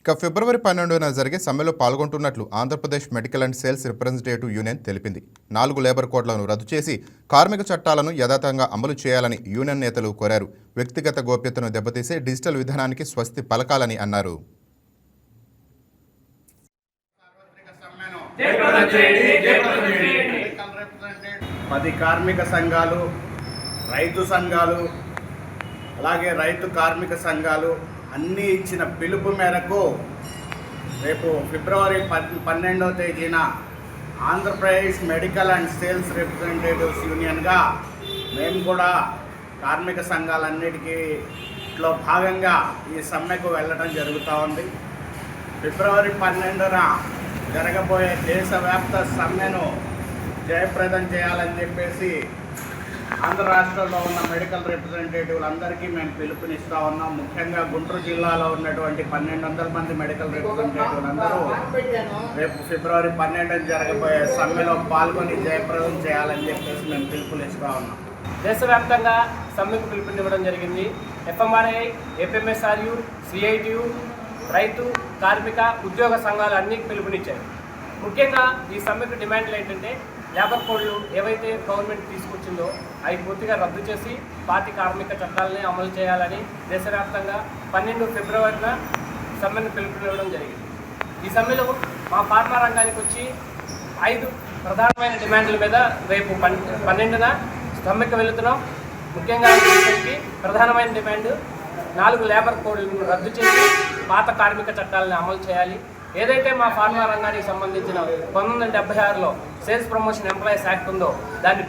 ఇక ఫిబ్రవరి 12న జరిగే సమ్మెలో పాల్గొంటున్నట్లు Andhra Pradesh medical and sales representative union తెలిపింది. 4 లేబర్ కోడ్లను రద్దు చేసి కార్మిక చట్టాలను యథాతథంగా అమలు చేయాలని యూనియన్ నేతలు కోరారు. వ్యక్తిగత గోప్యతను దెబ్బతీసే డిజిటల్ విధానానికి స్వస్తి పలకాలని అన్నారు. కార్మిక సంఘాలు, రైతు సంఘాలు, అలాగే రైతు కార్మిక సంఘాలు అన్నీ ఇచ్చిన పిలుపు మేరకు రేపు ఫిబ్రవరి 12వ తేదీన Andhra Pradesh medical and sales representatives యూనియన్గా మేము కూడా కార్మిక సంఘాలన్నిటికీలో భాగంగా ఈ సమ్మెకు వెళ్ళడం జరుగుతూ ఉంది. ఫిబ్రవరి 12న జరగబోయే దేశవ్యాప్త సమ్మెను జయప్రదం చేయాలని చెప్పేసి ఆంధ్ర రాష్ట్రంలో ఉన్న మెడికల్ రిప్రజెంటేటివ్లందరికీ మేము పిలుపునిస్తూ ఉన్నాం. ముఖ్యంగా గుంటూరు జిల్లాలో ఉన్నటువంటి 1200 మంది మెడికల్ రిప్రజెంటేటివ్లందరూ రేపు ఫిబ్రవరి 12న జరగబోయే సమ్మెలో పాల్గొని జయప్రదం చేయాలని చెప్పేసి మేము పిలుపునిస్తూ ఉన్నాం. దేశవ్యాప్తంగా సమ్మెకు పిలుపునివ్వడం జరిగింది. ఎఫ్ఎంఆర్ఐ, ఏపీఎంఎస్ఆర్యు, సిఐటియు, రైతు, కార్మిక, ఉద్యోగ సంఘాలు అన్నీ పిలుపునిచ్చాయి. ముఖ్యంగా ఈ సమ్మెకు డిమాండ్లు ఏంటంటే లేబర్ కోడ్లు ఏవైతే గవర్నమెంట్ తీసుకొచ్చిందో అవి పూర్తిగా రద్దు చేసి పాతి కార్మిక చట్టాలని అమలు చేయాలని దేశవ్యాప్తంగా 12 ఫిబ్రవరిన సమ్మెను పిలుపునివ్వడం జరిగింది. ఈ సమ్మెలో మా ఫార్మా రంగానికి వచ్చి 5 ప్రధానమైన డిమాండ్ల మీద రేపు 12న సమ్మెకు వెళుతున్నాం. ముఖ్యంగా ప్రధానమైన డిమాండ్ 4 లేబర్ కోడ్లను రద్దు చేసి పాత కార్మిక చట్టాలను అమలు చేయాలి. ఏదైతే మా ఫార్మా రంగానికి సంబంధించిన 1976లో సేల్స్ ప్రమోషన్ ఎంప్లాయీస్ యాక్ట్ ఉందో దాన్ని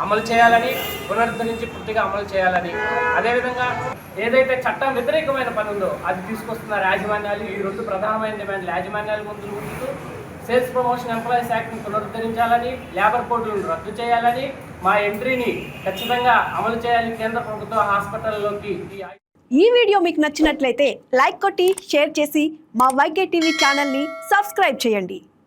అమలు చేయాలని, పునరుద్ధరించి పూర్తిగా అమలు చేయాలని, అదేవిధంగా ఏదైతే చట్టం వ్యతిరేకమైన పని ఉందో అది తీసుకొస్తున్నారు యాజమాన్యాలు. ఈ 2 ప్రధానమైన డిమాండ్లు యాజమాన్యాలు ముందు ఉంచుతూ సేల్స్ ప్రమోషన్ ఎంప్లాయీస్ యాక్ట్ని పునరుద్ధరించాలని, లేబర్ కోడ్లను రద్దు చేయాలని, మా ఎంట్రీని ఖచ్చితంగా అమలు చేయాలి కేంద్ర ప్రభుత్వ హాస్పిటల్లోకి. ఈ వీడియో మీకు నచ్చినట్లయితే లైక్ కొట్టి షేర్ చేసి మా వైకే టీవీ ఛానల్ని సబ్స్క్రైబ్ చేయండి.